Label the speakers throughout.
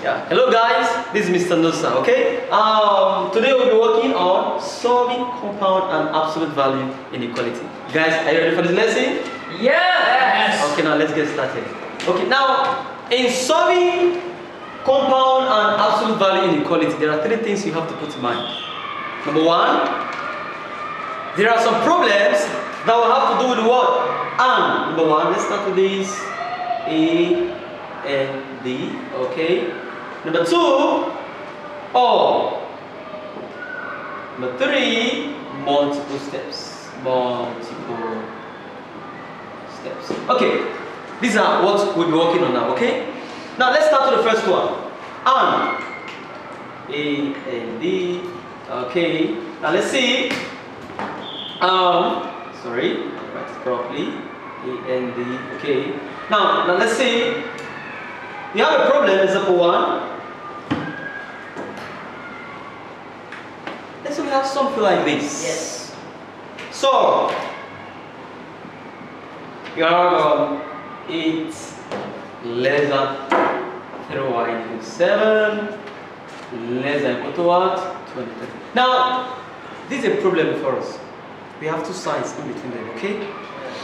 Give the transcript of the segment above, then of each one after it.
Speaker 1: Yeah. Hello guys, this is Mr. Nusa, okay? Today we'll be working on solving compound and absolute value inequality. Guys, are you ready for this lesson?
Speaker 2: Yes!
Speaker 1: Okay, now let's get started. Okay, now in solving compound and absolute value inequality, there are three things you have to put in mind. Number one, there are some problems that will have to do with what? And. Number one, let's start with this. A and D, okay? Number two, or. Number three, multiple steps. Multiple steps. Okay, these are what we'll be working on now, okay? Now let's start with the first one. And. A and D, okay? Now let's see. Sorry, write it properly. A and D, okay? Now let's see. You have a problem, example one. Let's say we have something like this.
Speaker 2: Yes.
Speaker 1: So you have 8 less than 3y equals 7 less than equal to what? 23. Now this is a problem for us. We have two signs in between them, okay?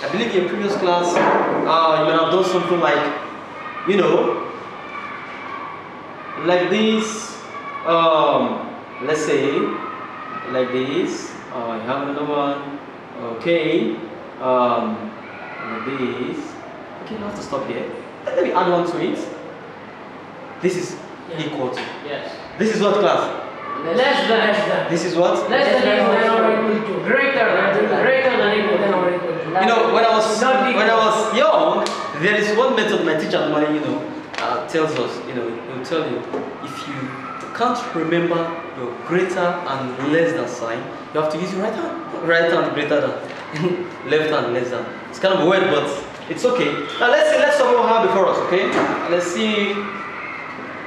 Speaker 1: I believe in previous class you would have done something like, you know, like this. Let's say like this. I have another one. Okay. Like this. Okay, I have to stop here. Let me add one to it. This is equal to.
Speaker 2: Yes.
Speaker 1: This is what class?
Speaker 2: Less than.
Speaker 1: This is what?
Speaker 2: Less than or equal to. Greater than equal than or equal to.
Speaker 1: You know, when I was young, there is one method my teacher normally, tells us. He will tell you, if you can't remember your greater and less than sign, you have to use your right hand greater than, left hand less than. It's kind of weird, but it's okay. Now let's solve what we have before us, okay? Let's see.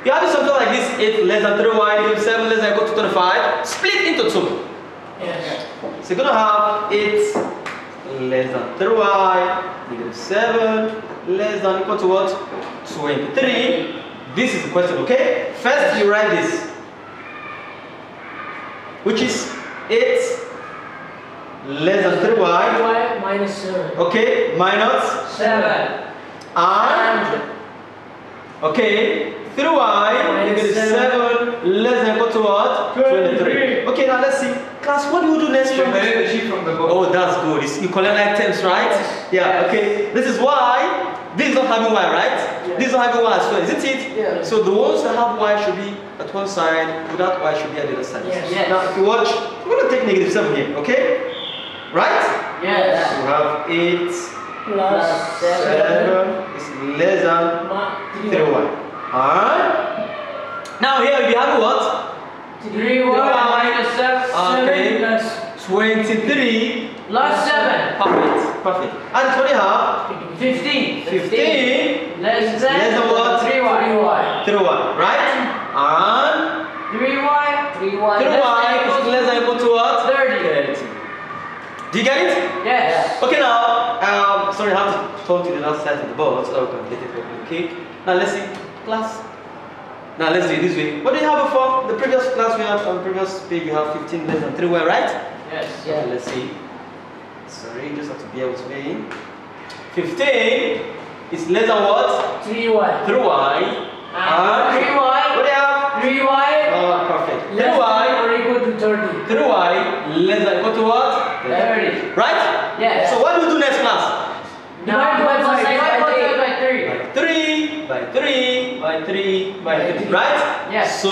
Speaker 1: You have something like this: 8 less than 3y equals 7 less than equal to 25. Split into 2.
Speaker 2: Yes.
Speaker 1: So you're gonna have 8 less than 3y equals 7 less than equal to what? 23. This is the question, okay? First you write this, which is 8 less than 3y
Speaker 2: minus 7.
Speaker 1: okay, minus
Speaker 2: 7.
Speaker 1: and okay, 3y equals 7 less than equal to what? 23. Okay, now let's see. Class, what do you do next?
Speaker 3: From the book.
Speaker 1: Oh, that's good. You collect items, right?
Speaker 2: Yes.
Speaker 1: Yeah, okay. This is y. This is not having y, right?
Speaker 2: Yes.
Speaker 1: This is not having y as well, isn't it?
Speaker 2: Yes.
Speaker 1: So the ones that have y should be at one side, without y should be at the other side.
Speaker 2: Yes. Yes.
Speaker 1: Now, if you watch, we're going to take negative 7 here, okay? Right?
Speaker 2: Yes.
Speaker 1: So we have 8
Speaker 2: Plus 7
Speaker 1: is less than 3y. Alright? Now here we have what?
Speaker 2: 3y minus 7
Speaker 1: Okay.
Speaker 2: plus
Speaker 1: 23
Speaker 2: plus 7.
Speaker 1: Perfect. And what do you have?
Speaker 2: 15.
Speaker 1: 15
Speaker 2: Less than
Speaker 1: what?
Speaker 2: 3y.
Speaker 1: 3y, right? And
Speaker 2: 3y
Speaker 1: is less than equal to what?
Speaker 2: 30.
Speaker 1: Do you get it?
Speaker 2: Yes.
Speaker 1: Okay, now, sorry, I have to turn to the other side of the board so I can get it properly, okay? Now let's see, class. Now let's do it this way. What do you have before? The previous class we have, on the previous page, you have 15 less than 3y, right?
Speaker 2: Yes.
Speaker 1: Okay, let's see. Sorry, you just have to be able to me. 15 is less than what?
Speaker 2: 3y.
Speaker 1: 3y. And
Speaker 2: 3y.
Speaker 1: what do you have?
Speaker 2: 3y.
Speaker 1: Oh, perfect.
Speaker 2: Less
Speaker 1: 3y.
Speaker 2: than or equal to 30.
Speaker 1: 3y less than equal to what?
Speaker 2: 30.
Speaker 1: Right?
Speaker 2: Yes.
Speaker 1: So what do we do next class?
Speaker 2: Divide by 3.
Speaker 1: By 3, by 3, by 3, by 3. Right?
Speaker 2: Yes.
Speaker 1: So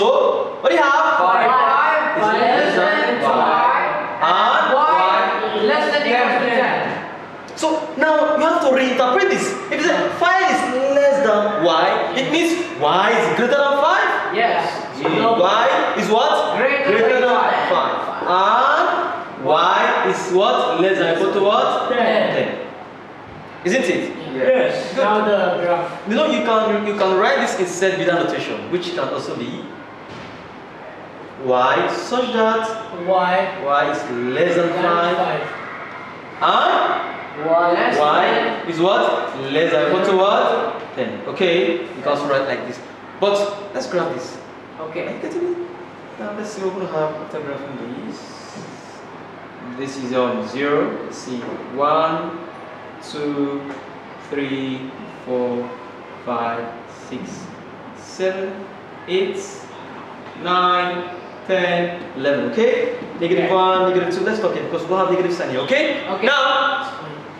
Speaker 1: what do you have?
Speaker 2: 5
Speaker 1: is less than
Speaker 2: 5
Speaker 1: and
Speaker 2: y less than equal to 10.
Speaker 1: So now you have to reinterpret this. If you say 5 is less than y, it means y is greater than 5.
Speaker 2: Yes.
Speaker 1: Y is what?
Speaker 2: Greater than
Speaker 1: 5. And y is what? Less than equal to what? 10. Isn't it?
Speaker 2: Yes.
Speaker 1: Good.
Speaker 2: Now the graph.
Speaker 1: You know, you can write this in set beta notation, which can also be y such that
Speaker 2: y
Speaker 1: is less than 5 and
Speaker 2: y
Speaker 1: is what? Less than equal to what? 10. Okay? You can also write like this. But let's graph this.
Speaker 2: Okay.
Speaker 1: Are you getting it? Now let's see what we're going to have after graphing this. This is on 0. Let's see. 1, 2, 3, 4, 5, 6, 7, 8, 9, 10, 11. Okay? Negative 1, negative 2. Let's talk it because we'll have negative sign here. Okay?
Speaker 2: Okay.
Speaker 1: Now,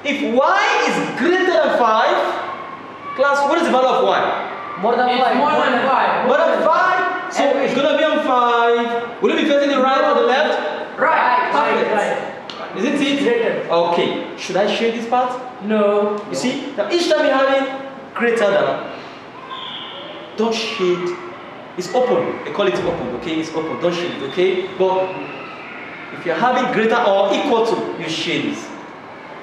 Speaker 1: if y is greater than 5, class, what is the value of y?
Speaker 2: More than 5. More than 5.
Speaker 1: More than 5? So it's going to be on 5. Will it be facing the right or the left?
Speaker 2: Right.
Speaker 1: Perfect.
Speaker 2: Right.
Speaker 1: Isn't it?
Speaker 2: Greater.
Speaker 1: Okay. Should I shade this part?
Speaker 2: No.
Speaker 1: You see? Now each time you have it greater than, don't shade. It's open. They call it open. Okay? It's open. Don't shade it. Okay? But if you're having greater or equal to, you shade this.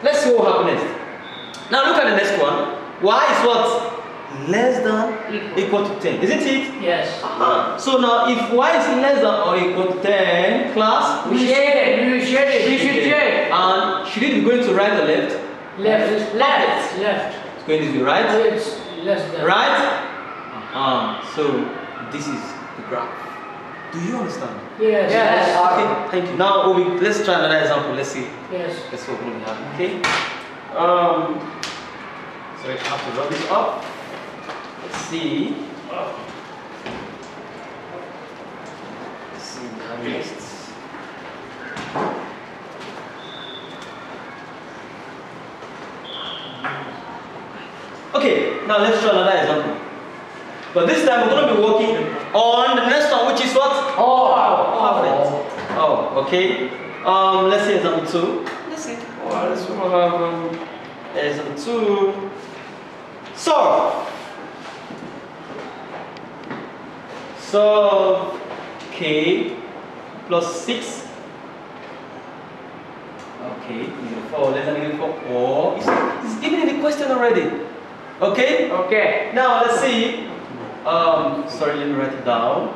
Speaker 1: Let's see what happens next. Now look at the next one. Y is what? Less than equal to 10. Isn't it?
Speaker 2: Yes.
Speaker 1: So now if y is less than or equal to 10, class,
Speaker 2: We shade it. We shade it. We should shade.
Speaker 1: and should it be going to right or left?
Speaker 2: Left. Left. Left.
Speaker 1: It's going to be right.
Speaker 2: It's less than.
Speaker 1: Right? So this is the graph. Do you understand?
Speaker 2: Yes. Yes.
Speaker 1: Okay, thank you. Now let's try another example. Let's see.
Speaker 2: Yes.
Speaker 1: Let's see what we have. Okay. So I have to rub this up. Let's see. Let's see how next. Okay, now let's try another example. But this time we're going to be working on the next one, which is what? Perfect. Oh, okay. Let's see example 2. Let's see. Let's have example 2. Solve k plus 6. Okay, negative 4, less than negative 4. Oh, it's given in the question already. Okay?
Speaker 2: Okay.
Speaker 1: Now let's see. Sorry, let me write it down.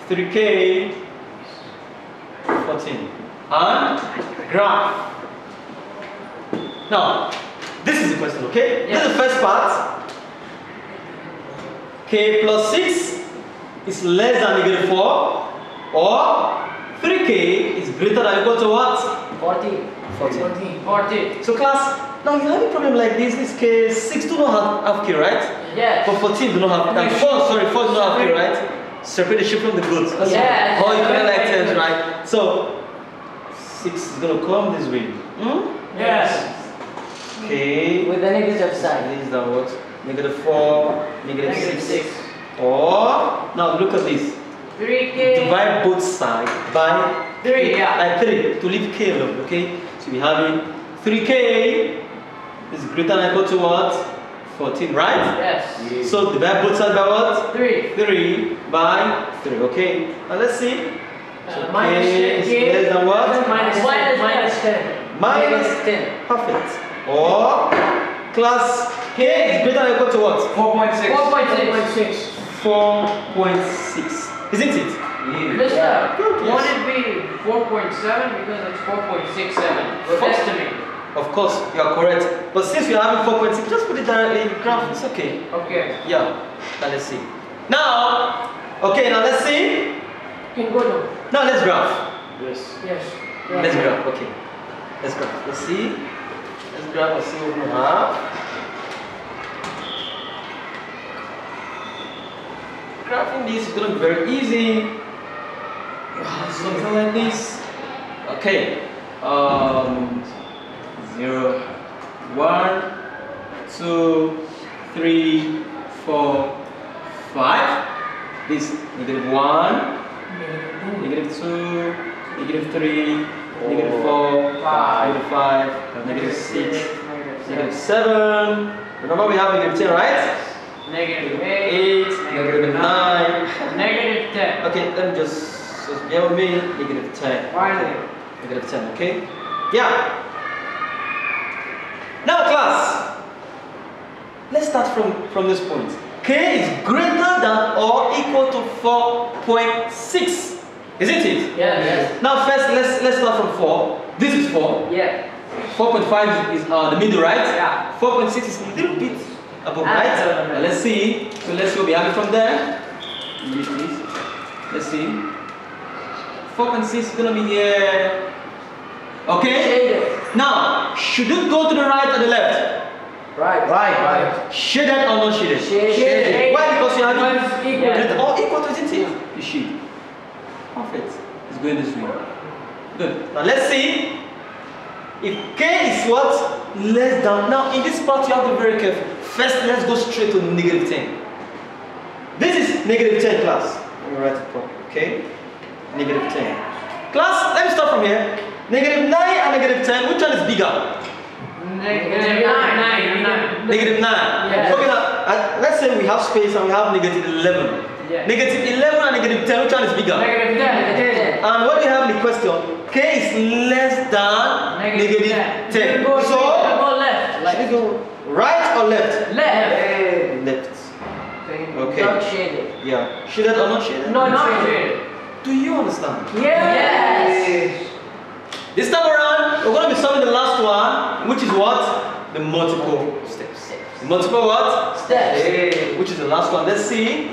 Speaker 1: 3k 14. And graph. Now, this is the question, okay?
Speaker 2: Yes.
Speaker 1: This is the first part. K plus 6 is less than negative 4, or 3k is greater than or equal to what?
Speaker 2: 40. 40.
Speaker 1: So class, now you have a problem like this case, 6 do not have k, right?
Speaker 2: Yes.
Speaker 1: But 14 do not have, and 4 do not have k, right? Separate the sheep from the goods.
Speaker 2: Yes.
Speaker 1: Or you can like 10, right? So 6 is going to come this way.
Speaker 2: Yes.
Speaker 1: Okay.
Speaker 2: With the negative sign.
Speaker 1: This is the what? Negative 4, negative 6. Or, now look at this.
Speaker 2: 3k.
Speaker 1: Divide both sides by
Speaker 2: 3, yeah.
Speaker 1: Like 3 to leave k alone, okay? So we have it 3k is greater than or equal to what? 14, right?
Speaker 2: Yes.
Speaker 1: So divide both sides by what?
Speaker 2: 3.
Speaker 1: 3 by 3, okay? Now let's see. So
Speaker 2: Minus
Speaker 1: k
Speaker 2: 10.
Speaker 1: is less than what?
Speaker 2: Minus 10.
Speaker 1: Minus
Speaker 2: 10.
Speaker 1: Perfect. Or class k is greater than or equal to what?
Speaker 2: 4.6.
Speaker 1: 4.6. Isn't it?
Speaker 2: Mister,
Speaker 1: Yes.
Speaker 2: won't it be 4.7 because it's 4.67? We'll estimate.
Speaker 1: Of course, you are correct. But since we are having 4.6, just put it directly in the graph. It's okay.
Speaker 2: Okay.
Speaker 1: Yeah. Now let's see. Now, okay. Now let's see.
Speaker 2: Can go now.
Speaker 1: Now let's graph.
Speaker 2: Yes.
Speaker 1: Let's graph. Okay. Let's graph. Let's see. Let's graph and see what we have. Graphing this is going to be very easy. Something like this. Okay. 0, 1, 2, 3, 4, 5. This negative 1, negative 2, negative 3, negative 4, negative 5, negative 6, negative 7. Remember we have negative 10, right?
Speaker 2: Negative
Speaker 1: 8, negative 9.
Speaker 2: Negative 10.
Speaker 1: Okay, let me just bear with me. Negative 10.
Speaker 2: Finally.
Speaker 1: Negative 10, okay? Yeah. Now class, let's start from this point. K is greater than or equal to 4.6. Isn't it?
Speaker 2: Yes.
Speaker 1: Now first let's start from 4. This is 4.
Speaker 2: Yeah.
Speaker 1: 4.5 is the middle, right?
Speaker 2: Yeah.
Speaker 1: 4.6 is a little bit Above, right? Let's see. So let's go behind from there. Please. Let's see. 4 and 6 is gonna be here. Okay? Now, should it go to the right or the left?
Speaker 2: Right.
Speaker 1: Shaded or not shaded?
Speaker 2: Shaded.
Speaker 1: Why? Because you have
Speaker 2: Equal.
Speaker 1: all equal to, isn't it? You shade. Perfect. It's going this way. Good. Now let's see. If k is what? Less than. Now in this part you have to be very careful. First, let's go straight to negative 10. This is negative 10, class. Let me write it properly. Okay? Negative 10. Class, let me start from here. Negative 9 and negative 10, which one is bigger?
Speaker 2: Negative 9.
Speaker 1: Negative 9.
Speaker 2: Yes.
Speaker 1: Okay, now let's say we have space and we have negative 11.
Speaker 2: Yes.
Speaker 1: Negative 11 and negative 10, which one is bigger?
Speaker 2: Negative 10.
Speaker 1: And what do you have in the question? K is less than negative 10.
Speaker 2: Go
Speaker 1: So,
Speaker 2: go left.
Speaker 1: should we go right or left?
Speaker 2: Left.
Speaker 1: Left. Okay.
Speaker 2: Not shaded.
Speaker 1: Yeah. Shaded or not shaded?
Speaker 2: No, not shaded.
Speaker 1: Do you understand?
Speaker 2: Yes.
Speaker 1: This time around, we're going to be solving the last one, which is what? The multiple steps. The multiple what?
Speaker 2: Steps.
Speaker 1: Which is the last one. Let's see.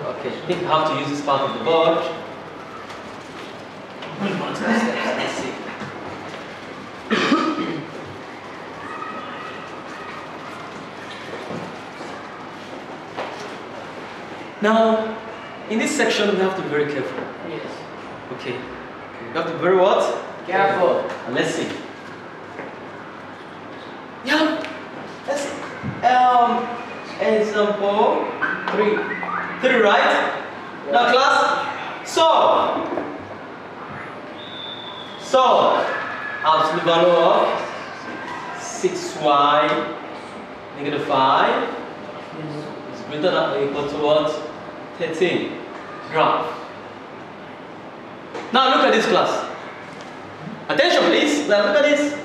Speaker 1: Okay, I think I have to use this part of the board. Multiple steps. Let's see. Now, in this section, we have to be very careful.
Speaker 2: Yes.
Speaker 1: Okay. You have to be very what?
Speaker 2: Careful.
Speaker 1: And let's see. Yeah. Let's see. Example 3, right? Now, class, solve. Absolute value of 6y negative 5 is greater than or equal to what? 13. Graph. Now look at this, class. Attention please. Now look at this.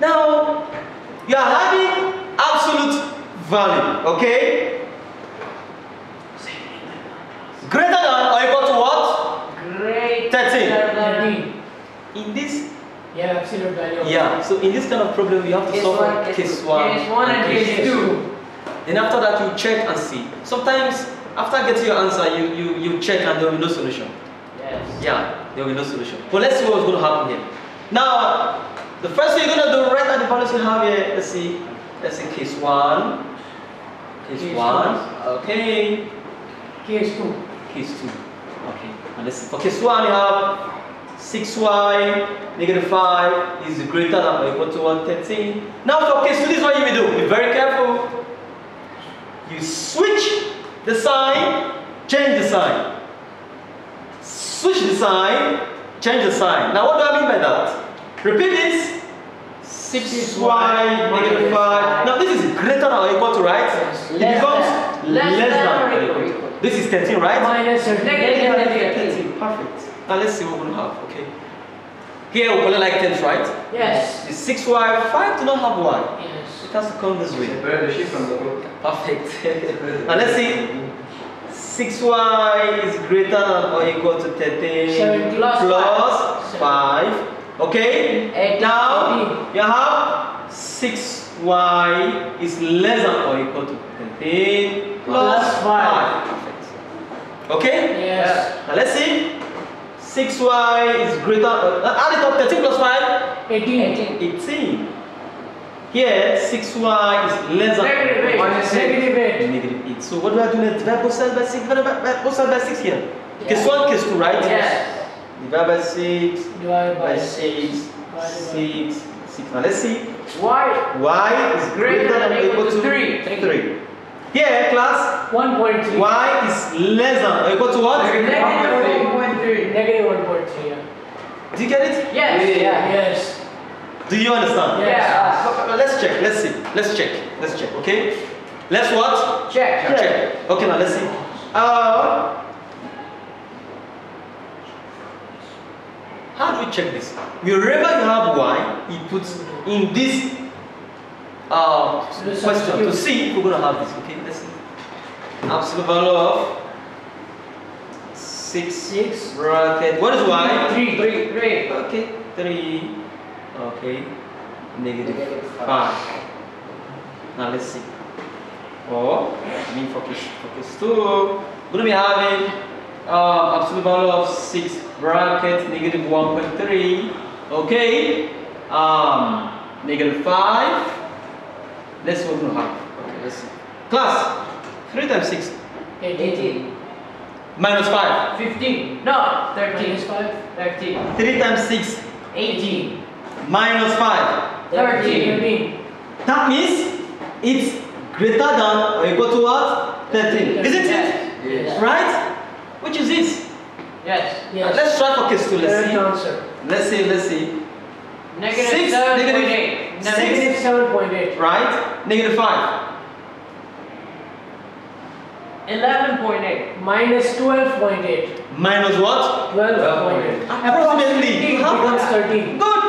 Speaker 1: Now you are having absolute value, okay? Greater than or equal to what?
Speaker 2: Great.
Speaker 1: 13. In this,
Speaker 2: Absolute value.
Speaker 1: yeah. So in this kind of problem, you have to
Speaker 2: Case
Speaker 1: solve
Speaker 2: one,
Speaker 1: case 1
Speaker 2: Case 1 and case 2.
Speaker 1: Then after that, you check and see. Sometimes after getting your answer, you check and there will be no solution.
Speaker 2: Yes.
Speaker 1: Yeah, there will be no solution. But let's see what's going to happen here. Now, the first thing you're going to do, right at the values you have here, let's see case 1. Case 1. Okay.
Speaker 2: Case 2.
Speaker 1: Case 2. Okay. And let's see. For case 1, you have 6y negative 5 is greater than or equal to 113. Now for case 2, this is what you will do. Be very careful. You switch the sign, change the sign. Switch the sign, change the sign. Now what do I mean by that? Repeat this. 6y negative 5. Now this is greater than or equal to, right? It becomes less than or equal to. This is 13, right?
Speaker 2: Minus negative 13.
Speaker 1: Perfect. Now let's see what we're going to have, okay? Here we're going to like 10s, right?
Speaker 2: Yes.
Speaker 1: It's 6y, 5 do not have y.
Speaker 2: Yes.
Speaker 1: It has to come this way.
Speaker 3: Separate the sheep from the book.
Speaker 1: Perfect. Now let's see. 6y is greater than or equal to 13
Speaker 2: 7 plus
Speaker 1: 5. Okay?
Speaker 2: 18.
Speaker 1: Now you have 6y is less than or equal to 13
Speaker 2: Plus 5.
Speaker 1: Perfect. Okay?
Speaker 2: Yes.
Speaker 1: Now let's see. 6y is greater, add it up, 13 plus 5?
Speaker 2: 18.
Speaker 1: 18. Here, 6y is less than
Speaker 2: Negative 8. Negative 8.
Speaker 1: negative 8. So what do I do now? Divide both sides by 6, divide both sides by 6 here. Case 1, case 2, right?
Speaker 2: Yes.
Speaker 1: Divide by 6,
Speaker 2: Divided
Speaker 1: by
Speaker 2: by
Speaker 1: 6, 6, 6. Now let's see.
Speaker 2: Y
Speaker 1: Y is greater than or equal to 3. Here, class,
Speaker 2: 1.3.
Speaker 1: y is less than or equal to what?
Speaker 2: Negative 1.3. Negative 1.3. Yeah.
Speaker 1: Do you get it?
Speaker 2: Yes. Yes.
Speaker 1: Do you understand?
Speaker 2: Yes.
Speaker 1: Let's check. Let's see. Let's check. Let's check. Okay. Let's what?
Speaker 2: Check.
Speaker 1: Check. Okay. Now let's see. How do we check this? Wherever you have y, you put in this question to see if we're gonna have this. Okay. Let's see. Absolute value of 6 bracket. What is y?
Speaker 2: 3.
Speaker 1: Okay. 3. Okay. negative 5. Now let's see. Or, for case 2, we're going to be having absolute value of 6 bracket negative 1.3. Okay. Negative 5. Let's see what we're going to have. Okay, let's see. Class, 3 times 6.
Speaker 2: 18.
Speaker 1: Minus 5.
Speaker 2: 15. No, 13.
Speaker 3: Minus 5.
Speaker 2: 13.
Speaker 1: 3 times 6.
Speaker 2: 18.
Speaker 1: Minus 5.
Speaker 2: 13.
Speaker 1: That means it's greater than or equal to what? 13. Isn't it?
Speaker 2: Yes.
Speaker 1: Right? Which is this?
Speaker 2: Yes.
Speaker 3: Yes.
Speaker 1: Let's try for case 2.
Speaker 3: Correct answer.
Speaker 1: Let's see.
Speaker 2: Negative
Speaker 1: 6,
Speaker 2: 7.8.
Speaker 3: Negative 7.8.
Speaker 1: Right? Negative 5.
Speaker 2: 11.8.
Speaker 3: Minus 12.8.
Speaker 1: Minus what?
Speaker 3: 12.8.
Speaker 1: Approximately.
Speaker 3: It becomes 13.
Speaker 1: Good.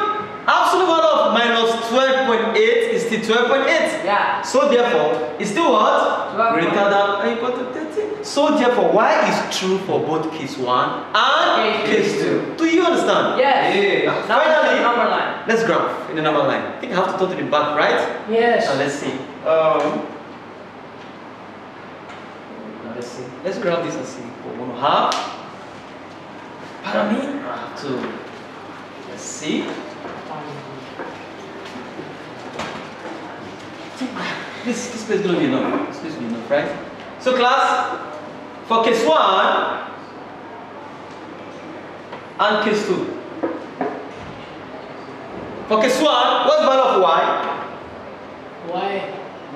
Speaker 1: Absolute value of minus 12.8 is still 12.8.
Speaker 2: Yeah.
Speaker 1: So therefore, it's still what?
Speaker 2: 12.
Speaker 1: Greater than or equal to 13. So therefore, y is true for both case 1 and case 2. Do you understand?
Speaker 2: Yes.
Speaker 1: Yeah.
Speaker 2: Now
Speaker 1: Finally,
Speaker 2: number line.
Speaker 1: let's graph in the number line. I think I have to turn to the back, right?
Speaker 3: Yes.
Speaker 1: Now let's see. Let's grab this and see what we're going to have. Pardon me. I have to. Let's see. This place is going to be enough. This place will be enough, right? So class, for case 1 and case 2. For case 1, what's the value of y?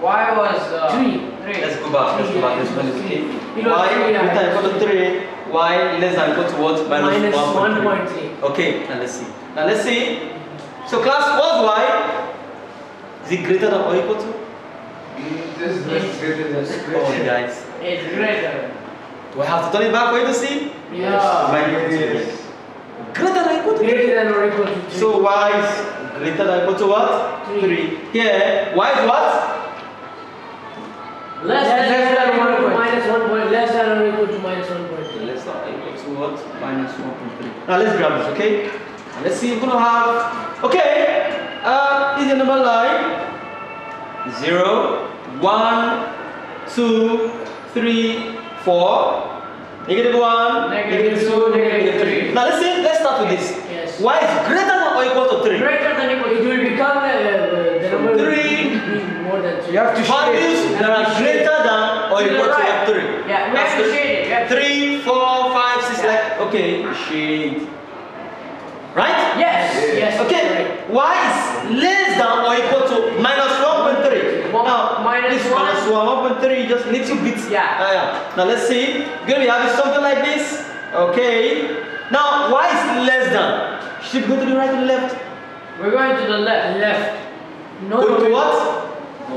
Speaker 2: Y was
Speaker 3: 3.
Speaker 1: Let's go back. This one is okay.
Speaker 3: You know,
Speaker 1: Y
Speaker 3: 3,
Speaker 1: greater than equal to 3. Y less than equal to what? Minus 1.3.
Speaker 3: 1.3.
Speaker 1: Okay, now let's see. So class, what's y? Is it greater than or equal to?
Speaker 4: This is greater than
Speaker 1: Oh, guys.
Speaker 2: It's greater.
Speaker 1: Do I have to turn it back for you to see?
Speaker 3: Yeah.
Speaker 4: Yes.
Speaker 1: Greater than or equal to 3.
Speaker 3: Greater than or equal to 3.
Speaker 1: So y is greater than or equal to what?
Speaker 3: 3.
Speaker 1: Here, y is what?
Speaker 2: Less than 1.
Speaker 3: Minus 1 point. Less than or equal to minus 1.3.
Speaker 1: Less than or equal to what? Minus 1.3. Now let's grab this, okay? Now let's see, we're gonna have, okay, is the number line 0, 1, 2, 3, 4, negative 1,
Speaker 2: Negative 2, negative 3.
Speaker 1: Now let's start with this.
Speaker 3: Yes.
Speaker 1: Y is greater than or equal to 3.
Speaker 2: Greater than equal
Speaker 3: It
Speaker 2: to
Speaker 3: will become the number
Speaker 1: 3.
Speaker 3: will be more than 3.
Speaker 4: You have to
Speaker 1: Values that are greater than or
Speaker 2: To the
Speaker 1: equal to
Speaker 2: right.
Speaker 1: 3.
Speaker 2: Yeah, we have to shade it. We have to-
Speaker 1: 3, 4, 5, 6,
Speaker 2: Yeah.
Speaker 1: like, okay, shade. Right?
Speaker 2: Yes.
Speaker 3: Yes.
Speaker 1: Okay, y is less than or equal to minus 1.3. Now,
Speaker 2: Minus
Speaker 1: this
Speaker 2: 1.
Speaker 1: minus 1.3, just little bit.
Speaker 2: Yeah.
Speaker 1: Now let's see. We're going to be having something like this. Okay. Now, y is less than. Should we go to the right or the left?
Speaker 2: We're going to the left.
Speaker 3: Left. No.
Speaker 1: Go to what?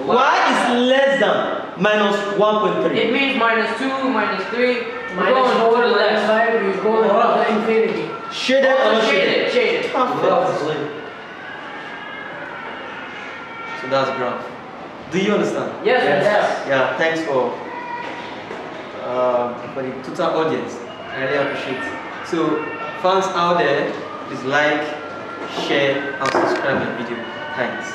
Speaker 1: Y is less than minus 1.3.
Speaker 2: It means minus 2, minus 3. We're
Speaker 3: Minus
Speaker 2: going
Speaker 3: 4,
Speaker 2: to the
Speaker 3: minus
Speaker 2: left.
Speaker 3: 5, we go to the infinity.
Speaker 1: Shaded or
Speaker 2: Also
Speaker 1: not
Speaker 2: shade
Speaker 1: shaded?
Speaker 2: it. Shade it.
Speaker 1: Perfect. So that's graph. Do you understand?
Speaker 2: Yes.
Speaker 4: Yes.
Speaker 2: Yes.
Speaker 1: Yeah, thanks for the total audience. I really appreciate it. So, fans out there, please like, share, and subscribe my video. Thanks.